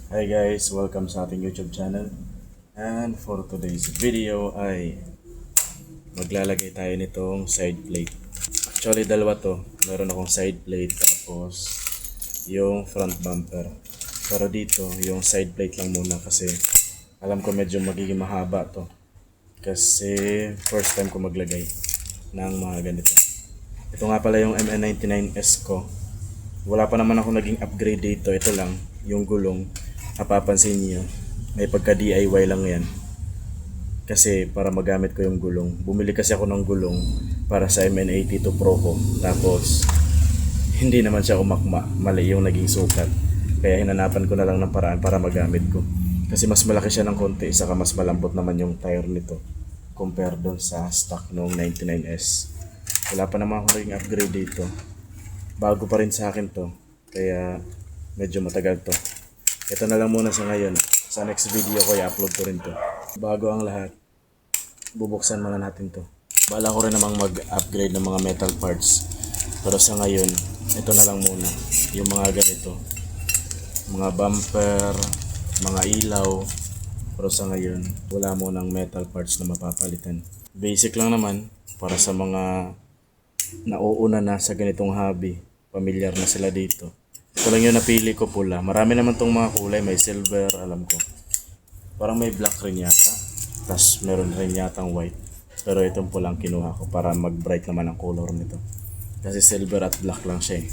Hi guys, welcome sa ating YouTube channel. And for today's video ay maglalagay tayo nitong side plate. Actually dalawa to. Meron akong side plate tapos yung front bumper. Pero dito yung side plate lang muna kasi alam ko medyo magiging mahaba to. Kasi first time ko maglagay ng mga ganito. Ito nga pala yung MN99S ko. Wala pa naman ako naging upgrade dito. Ito lang yung gulong. Napapansin niyo, may pagka DIY lang yan. Kasi para magamit ko yung gulong. Bumili kasi ako ng gulong para sa MN82 Pro ko. Tapos, hindi naman siya umakma. Mali yung naging sukat. Kaya hinanapan ko na lang ng paraan para magamit ko. Kasi mas malaki siya ng konti. Saka mas malambot naman yung tire nito. Compare doon sa stock noong 99S. Wala pa naman ako ring upgrade dito. Bago pa rin sa akin to. Kaya medyo matagal to. Ito na lang muna sa ngayon. Sa next video ko i-upload ko rin to. Bago ang lahat, bubuksan muna natin to. Bala ko rin namang mag-upgrade ng mga metal parts. Pero sa ngayon, ito na lang muna. Yung mga ganito. Mga bumper, mga ilaw. Pero sa ngayon, wala mo ng metal parts na mapapalitan. Basic lang naman para sa mga nauuna na sa ganitong hobby. Pamilyar na sila dito. Ito lang yung napili ko, pula. Marami naman tong mga kulay. May silver, alam ko. Parang may black rin yata. Tapos meron rin yatang white. Pero itong pulang kinuha ko para mag-bright naman ang color nito. Kasi silver at black lang siya eh.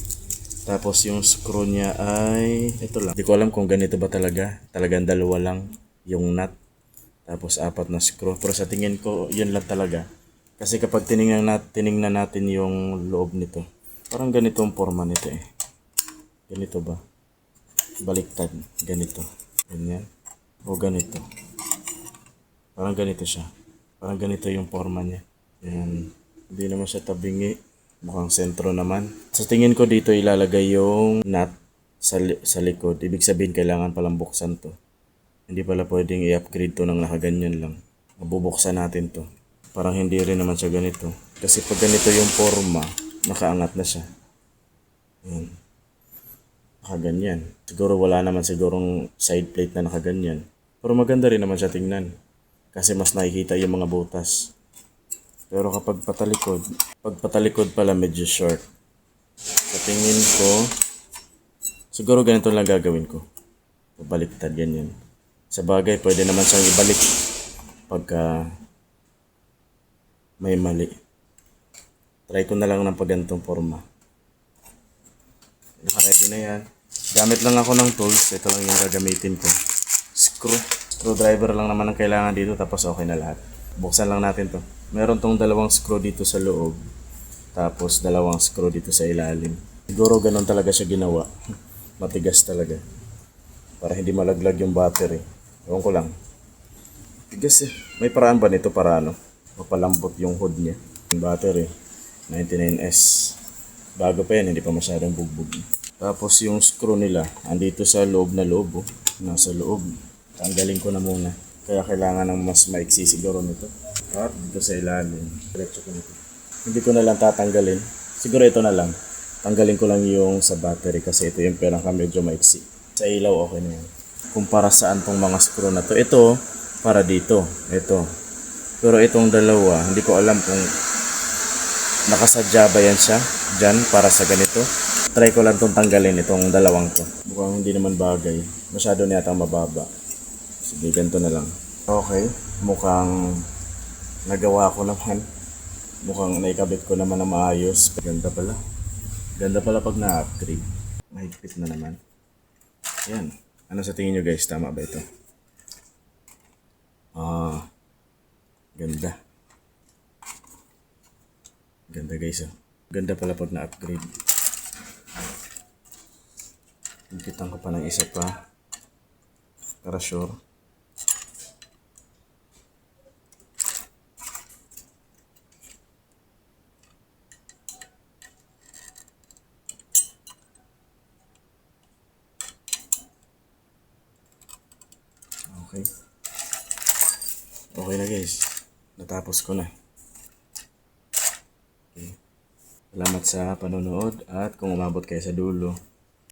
Tapos yung screw niya ay ito lang. Hindi ko alam kung ganito ba talaga. Talagang dalawa lang yung nut. Tapos 4 na screw. Pero sa tingin ko, yun lang talaga. Kasi kapag tiningnan natin yung loob nito, parang ganito ang forma nito eh. Ganito ba? Baliktad. Ganito. Ganyan. O ganito. Parang ganito siya. Parang ganito yung forma niya. Yan. Hindi naman siya tabingi. Mukhang sentro naman. Sa tingin ko dito ilalagay yung nut sa likod. Ibig sabihin kailangan palang buksan to. Hindi pala pwedeng i-upgrade to ng nakaganyan lang. Mabubuksan natin to. Parang hindi rin naman siya ganito. Kasi pag ganito yung forma, nakaangat na siya. Yan. Nakaganyan. Siguro wala naman sigurong side plate na nakaganyan. Pero maganda rin naman siya tingnan. Kasi mas nakikita yung mga butas. Pero kapag patalikod pala medyo short. Sa tingin ko, siguro ganito lang gagawin ko. Pabaliktad ganyan. Sa bagay, pwede naman siyang ibalik pagka may mali. Try ko na lang ng pagantong forma. Naka-ready na yan. Gamit lang ako ng tools. Ito lang yung gagamitin ko. Screwdriver lang naman ang kailangan dito. Tapos okay na lahat. Buksan lang natin to. Meron tong dalawang screw dito sa loob. Tapos dalawang screw dito sa ilalim. Siguro ganun talaga siya ginawa. Matigas talaga. Para hindi malaglag yung battery. Ewan ko lang. Tigas eh. May paraan ba nito para mapalambot yung hood niya? Yung battery. 99S. Bago pa yan, hindi pa masyadong bugbog. Tapos yung screw nila, andito sa loob na loob. Oh. Nasa loob. Tanggalin ko na muna. Kaya kailangan ng mas maiksi siguro nito. At dito sa ilalim. Diretso ko nito. Hindi ko na lang tatanggalin. Siguro ito na lang. Tanggalin ko lang yung sa battery kasi ito yung pinaka medyo maiksi. Sa ilaw okay na yan. Kumpara saan tong mga screw na to. Ito, para dito. Ito. Pero itong dalawa, hindi ko alam kung nakasadya ba yan siya dyan para sa ganito. Try ko lang itong tanggalin itong dalawang to. Mukhang hindi naman bagay. Masyado na yata mababa. Sige, ganito na lang. Okay, mukhang nagawa ko naman. Mukhang naikabit ko naman na maayos. Ganda pala. Ganda pala pag na-upgrade. Mahigpit na naman. Yan. Ano sa tingin nyo guys? Tama ba ito? Ganda. Ganda guys oh. Ganda pala pag na-upgrade. Higpitan ko pa ng isa pa. Para sure. Okay. Okay na guys. Natapos ko na. Okay. Salamat sa panonood at kung umabot kayo sa dulo,